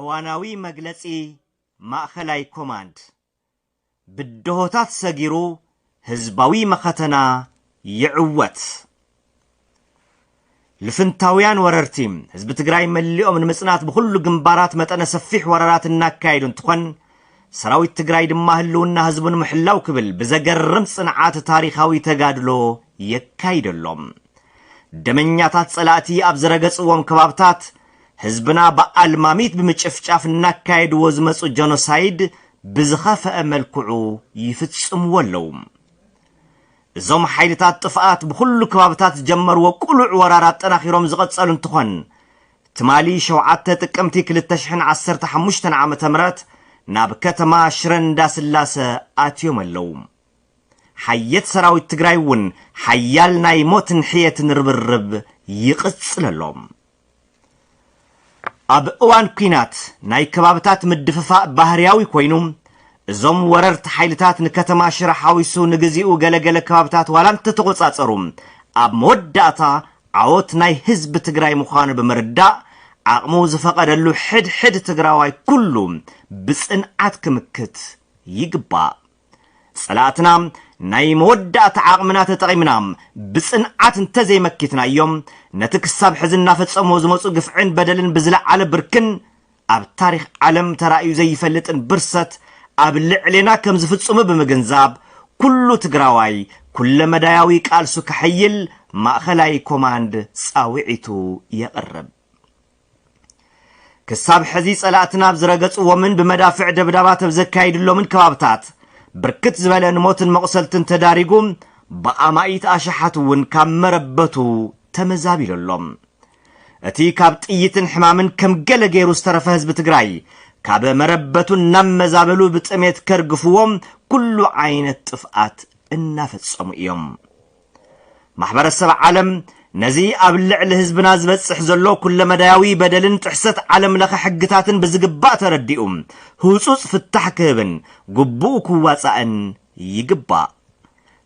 እዋናዊ መግለጺ ማእኸላይ ኮማንድ ብድሆታት ሰጊሩ ህዝባዊ መኸተና ይዕወት ልፍንታውያን ወረርቲም ህዝብ ትግራይ መሊኦም ንምጽናት በሁሉ ግንባራት መጠነ ሰፊሕ ወረራት እናካይዱ እንትኾን ሰራዊት ትግራይ ድማ ህልውና ህዝቡን ምሕላው ክብል ብዘገርም ጽንዓት ታሪኻዊ ተጋድሎ የካይደሎም ደመኛታት ጸላእቲ ኣብ ዝረገጽዎም ከባብታት ህዝብና በአልማሚት ብምጭፍጫፍ እናካይድዎ ዝመጹ ጀኖሳይድ ብዝኸፈአ መልክዑ ይፍጽምዎ እዞም ሓይልታት ጥፍኣት ብኩሉ ከባብታት ጀመርዎ ቁሉዕ ወራራት ጠናኺሮም ዝቐጸሉ እንትኾን ትማሊ 7 ጥቅምቲ 2015 ዓመተ ምህረት ናብ ከተማ ሽረ እንዳስላሰ ኣትዮም ኣለዉ ሓየት ሰራዊት ትግራይ እውን ሓያል ናይ ሞትን ሕየትን ርብርብ ይቕጽለሎም ኣብ እዋን ኩናት ናይ ከባብታት ምድፍፋእ ባህርያዊ ኮይኑ እዞም ወረርቲ ሓይልታት ንከተማ ሽረ ሓዊሱ ንግዚኡ ገለገለ ከባብታት ዋላንተ ተቆጻጸሩ ኣብ መወዳእታ ዓወት ናይ ህዝቢ ትግራይ ምዃኑ ብምርዳእ ዓቕሙ ዝፈቐደሉ ሕድ ትግራዋይ ኩሉ ብጽንዓት ክምክት ይግባእ ጸላእትና ናይ መወዳእታ ዓቕምና ተጠቒምና ብጽንዓት እንተዘይመኪትናዮም ነቲ ክሳብ ሕዚ እናፈጸምዎ ዝመጹ ግፍዕን በደልን ብዝለዓለ ብርክን ኣብ ታሪኽ ዓለም ተራእዩ ዘይፈልጥን ብርሰት ኣብ ልዕሌና ከም ዝፍጽሙ ብምግንዛብ ኩሉ ትግራዋይ ኩለ መዳያዊ ቃልሱ ክሕይል ማእኸላይ ኮማንድ ጻውዒቱ የቕርብ ክሳብ ሕዚ ጸላእትና ኣብ ዝረገጽዎምን ብመዳፍዕ ደብዳባት ኣብ ዘካይድሎምን ከባብታት ብርክት ዝበለ ንሞትን መቕሰልትን ተዳሪጉ ብኣማኢት ኣሽሓት እውን ካብ መረበቱ ተመዛቢለሎም እቲ ካብ ጥይትን ሕማምን ከም ገለ ገይሩ ዝተረፈ ህዝቢ ትግራይ ካብ መረበቱን ናብ መዛበሉ ብጥሜት ከርግፍዎም ኩሉ ዓይነት ጥፍኣት እናፈጸሙ እዮም ማሕበረሰብ ዓለም ነዚ ኣብ ልዕሊ ህዝብና ዝበጽሕ ዘሎ ኩለ መዳያዊ በደልን ጥሕሰት ዓለም ለኸ ሕግታትን ብዝግባእ ተረዲኡ ህውፁፅ ፍታሕ ክህብን ግቡእ ክዋጻእን ይግባእ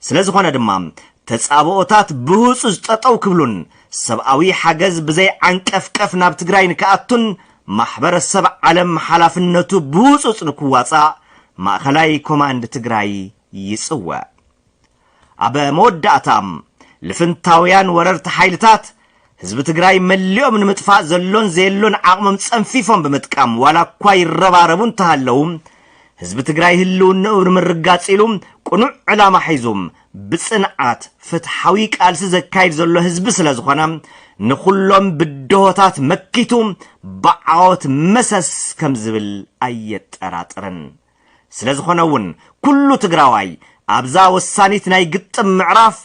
ስለዝኾነ ድማ ተጻብኦታት ብህፁፅ ጠጠው ክብሉን ሰብኣዊ ሓገዝ ብዘይ ዓንቀፍቀፍ ናብ ትግራይ ንከኣቱን ማሕበረሰብ ዓለም ሓላፍነቱ ብህፁፅ ንክዋጻእ ማእኸላይ ኮማንድ ትግራይ ይጽዋዕ ኣብ መወዳእታ ልፍንታውያን ወረርቲ ሓይልታት ህዝቢ ትግራይ መሊኦም ንምጥፋእ ዘሎን ዘየሎን ዓቕሞም ጸንፊፎም ብምጥቃም ዋላ እኳ ይረባረቡ እንተሃለዉ ህዝቢ ትግራይ ህልውንኡ ንምርጋጽ ኢሉ ቁኑዕ ዕላማ ሒዙ ብጽንዓት ፍትሓዊ ቃልሲ ዘካይድ ዘሎ ህዝቢ ስለ ዝኾነ ንኹሎም ብድሆታት መኪቱ ብዓወት መሰስ ከም ዝብል ኣየጠራጥርን ስለ ዝኾነ እውን ኩሉ ትግራዋይ ኣብዛ ወሳኒት ናይ ግጥም ምዕራፍ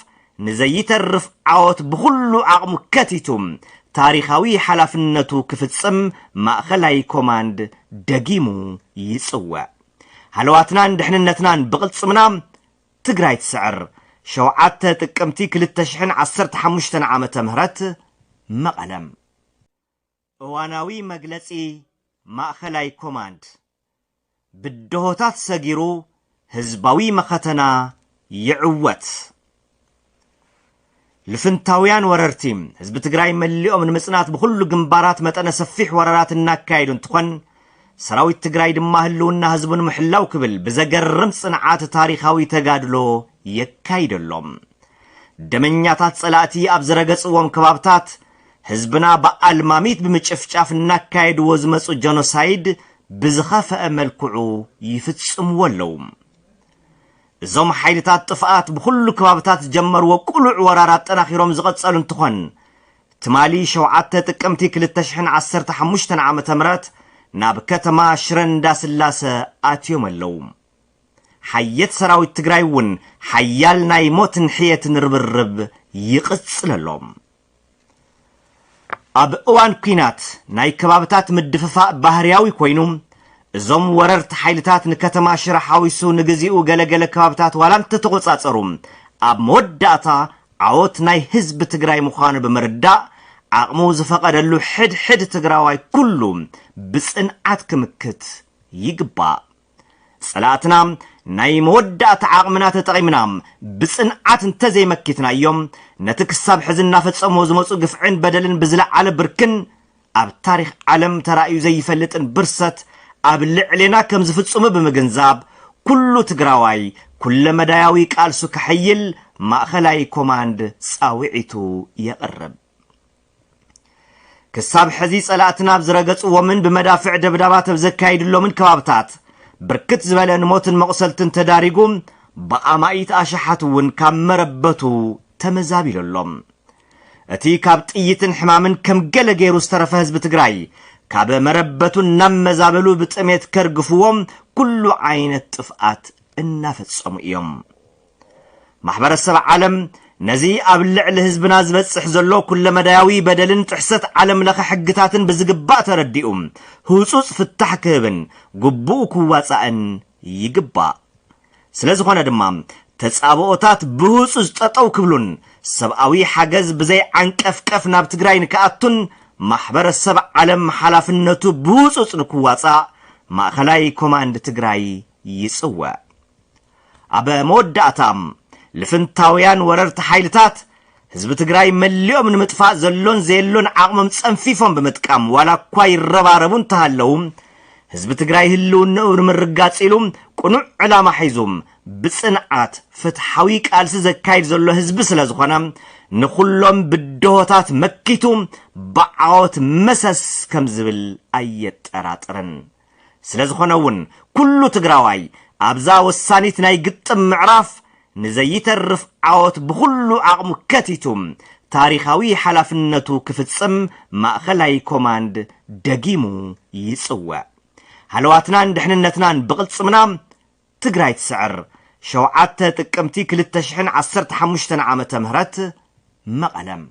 ንዘይተርፍ ዓወት ብኩሉ ዓቕሙ ከቲቱ ታሪኻዊ ሓላፍነቱ ክፍጽም ማእኸላይ ኮማንድ ደጊሙ ይጽዋዕ ሃለዋትናን ድሕንነትናን ብቕልጽምና ትግራይ ትስዕር 7 ጥቅምቲ 2015 ዓመተ ምህረት መቐለም እዋናዊ መግለጺ ማእኸላይ ኮማንድ ብድሆታት ሰጊሩ ህዝባዊ መኸተና ይዕወት ልፍንታውያን ወረርቲም ህዝቢ ትግራይ መሊኦም ንምጽናት በሁሉ ግንባራት መጠነ ሰፊሕ ወረራት እናካይዱ እንትኾን ሰራዊት ትግራይ ድማ ህልውና ህዝቡን ምሕላው ክብል ብዘገርም ጽንዓት ታሪኻዊ ተጋድሎ የካይደሎም ደመኛታት ጸላእቲ ኣብ ዝረገጽዎም ከባብታት ህዝብና በአልማሚት ብምጭፍጫፍ እናካይድዎ ዝመጹ ጀኖሳይድ ብዝኸፈአ መልክዑ ይፍጽምዎ እዞም ሓይልታት ጥፍኣት ብኩሉ ከባብታት ጀመርዎ ቁሉዕ ወራራት ጠናኺሮም ዝቐጸሉ እንትኾን ትማሊ 7 ጥቅምቲ 2015 ዓመተ ምህረት ናብ ከተማ ሽረ እንዳስላሰ ኣትዮም ኣለዉ ሓየት ሰራዊት ትግራይ እውን ሓያል ናይ ሞትን ሕየትን ርብርብ ይቕጽለሎም ኣብ እዋን ኩናት ናይ ከባብታት ምድፍፋእ ባህርያዊ ኮይኑ እዞም ወረርቲ ሓይልታት ንከተማ ሽረ ሓዊሱ ንግዚኡ ገለገለ ከባብታት ዋላንተ ተቆጻጸሩ ኣብ መወዳእታ ዓወት ናይ ህዝቢ ትግራይ ምዃኑ ብምርዳእ ዓቕሙ ዝፈቐደሉ ሕድ ትግራዋይ ኩሉ ብጽንዓት ክምክት ይግባእ ጸላእትና ናይ መወዳእታ ዓቕምና ተጠቒምና ብጽንዓት እንተዘይመኪትናዮም ነቲ ክሳብ ሕዚ እናፈጸምዎ ዝመጹ ግፍዕን በደልን ብዝለዓለ ብርክን ኣብ ታሪኽ ዓለም ተራእዩ ዘይፈልጥን ብርሰት ኣብ ልዕልና ከም ዝፍጽሙ ብምግንዛብ ኩሉ ትግራዋይ ኩለ መዳያዊ ቃልሱ ክሕይል ማእኸላይ ኮማንድ ጻውዒቱ የቕርብ ክሳብ ሕዚ ጸላእትና ብዝረገጽዎምን ብመዳፍዕ ደብዳባት ዘካይድሎምን ከባብታት ብርክት ዝበለን ሞትን መቕሰልትን ተዳሪጉ ብኣማኢት ኣሽሓት እውን ካብ መረበቱ ተመዛቢለሎም እቲ ካብ ጥይትን ሕማምን ከም ገለ ገይሩ ዝተረፈ ህዝቢ ትግራይ ካብ መረበቱን ናብ መዛበሉ ብጥሜት ከርግፍዎም ኩሉ ዓይነት ጥፍኣት እናፈጸሙ እዮም ማሕበረሰብ ዓለም ነዚ ኣብ ልዕሊ ህዝብና ዝበጽሕ ዘሎ ኩለ መዳያዊ በደልን ጥሕሰት ዓለም ለኸ ሕግታትን ብዝግባእ ተረዲኡ ህውፁፅ ፍታሕ ክህብን ግቡኡ ክዋጻእን ይግባእ ስለዝኾነ ድማ ተጻብኦታት ብህውፁፅ ጠጠው ክብሉን ሰብኣዊ ሓገዝ ብዘይ ዓንቀፍቀፍ ናብ ትግራይ ንክኣቱን ማሕበረሰብ ዓለም ሓላፍነቱ ብህውፁፅ ንክዋጻእ ማእኸላይ ኮማንድ ትግራይ ይጽዋዕ ኣብ መወዳእታ ልፍንታውያን ወረርቲ ሓይልታት ህዝቢ ትግራይ መሊኦም ንምጥፋእ ዘሎን ዘየሎን ዓቕሞም ጸንፊፎም ብምጥቃም ዋላ እኳ ይረባረቡ እንተሃለዉ ህዝቢ ትግራይ ህልውንኡ ንምርጋጽ ኢሉ ቁኑዕ ዕላማ ሒዙም ብጽንዓት ፍትሓዊ ቃልሲ ዘካይድ ዘሎ ህዝቢ ስለ ዝኾነ ንኹሎም ብድሆታት መኪቱ ብዓወት መሰስ ከም ዝብል ኣየጠራጥርን ስለ ዝኾነ እውን ኩሉ ትግራዋይ ኣብዛ ወሳኒት ናይ ግጥም ምዕራፍ ንዘይተርፍ ዓወት ብኩሉ ዓቕሙ ከቲቱ ታሪኻዊ ሓላፍነቱ ክፍጽም ማእኸላይ ኮማንድ ደጊሙ ይጽዋዕ ሃለዋትናን ድሕንነትናን ብቕልጽምና ትግራይ ትስዕር 7 ጥቅምቲ 2015 ዓመተ ምህረት መቐለም